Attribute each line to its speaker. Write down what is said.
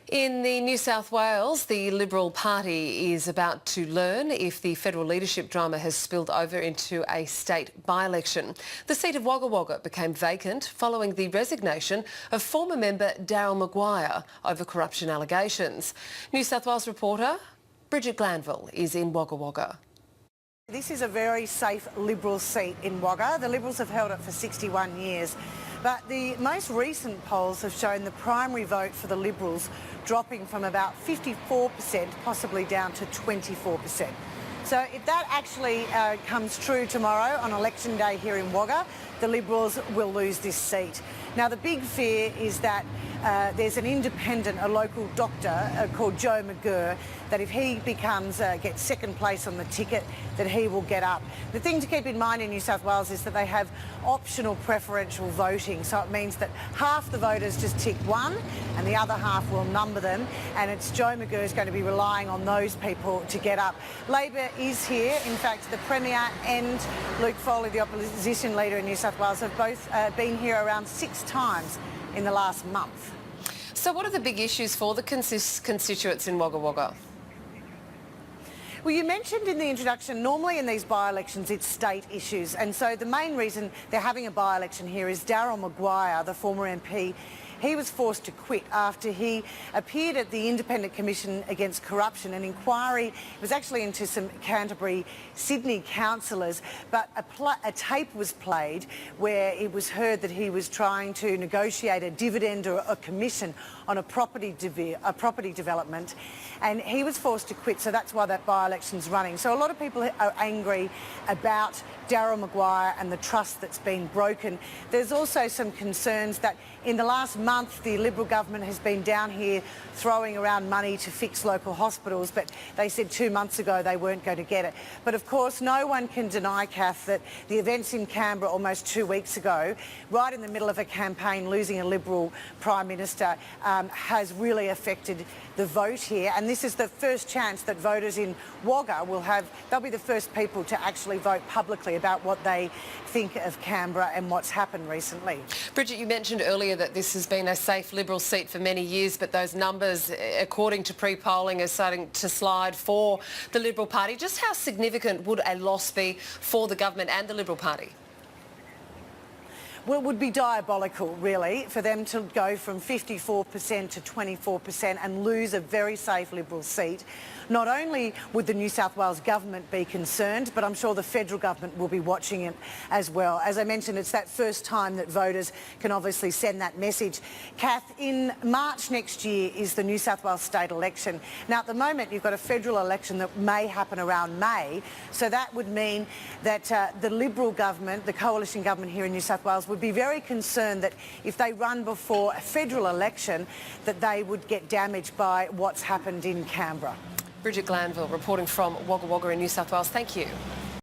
Speaker 1: In the New South Wales, the Liberal Party is about to learn if the federal leadership drama has spilled over into a state by-election. The seat of Wagga Wagga became vacant following the resignation of former member Daryl Maguire over corruption allegations. New South Wales reporter Bridget Glanville is in Wagga Wagga.
Speaker 2: This is a very safe Liberal seat in Wagga. The Liberals have held it for 61 years. But the most recent polls have shown the primary vote for the Liberals dropping from about 54%, possibly down to 24%. So if that actually comes true tomorrow on election day here in Wagga, the Liberals will lose this seat. Now, the big fear is that there's an independent, a local doctor called Daryl Maguire, that if he gets second place on the ticket, that he will get up. The thing to keep in mind in New South Wales is that they have optional preferential voting. So it means that half the voters just tick one and the other half will number them. And it's Daryl Maguire is going to be relying on those people to get up. Labor is here. In fact, the Premier and Luke Foley, the opposition leader in New South Wales, have both been here around 6 times in the last month.
Speaker 1: So what are the big issues for the constituents in Wagga Wagga?
Speaker 2: Well, you mentioned in the introduction, normally in these by-elections it's state issues, and so the main reason they're having a by-election here is Daryl Maguire, the former MP. He was forced to quit after he appeared at the Independent Commission Against Corruption. An inquiry was actually into some Canterbury Sydney councillors, but a tape was played where it was heard that he was trying to negotiate a dividend or a commission on a property development, and he was forced to quit, so that's why that by-election's running. So a lot of people are angry about Daryl Maguire and the trust that's been broken. There's also some concerns that in the last month the Liberal government has been down here throwing around money to fix local hospitals, but they said 2 months ago they weren't going to get it. But of course no one can deny, Kath, that the events in Canberra almost 2 weeks ago, right in the middle of a campaign, losing a Liberal Prime Minister, has really affected the vote here, and this is the first chance that voters in Wagga they'll be the first people to actually vote publicly about what they think of Canberra and what's happened recently.
Speaker 1: Bridget, you mentioned earlier that this has been a safe Liberal seat for many years, but those numbers, according to pre-polling, are starting to slide for the Liberal Party. Just how significant would a loss be for the government and the Liberal Party?
Speaker 2: Well, it would be diabolical, really, for them to go from 54% to 24% and lose a very safe Liberal seat. Not only would the New South Wales government be concerned, but I'm sure the federal government will be watching it as well. As I mentioned, it's that first time that voters can obviously send that message. Kath, in March next year is the New South Wales state election. Now, at the moment, you've got a federal election that may happen around May, so that would mean that the Liberal government, the coalition government here in New South Wales, would be very concerned that if they run before a federal election, that they would get damaged by what's happened in Canberra.
Speaker 1: Bridget Glanville reporting from Wagga Wagga in New South Wales. Thank you.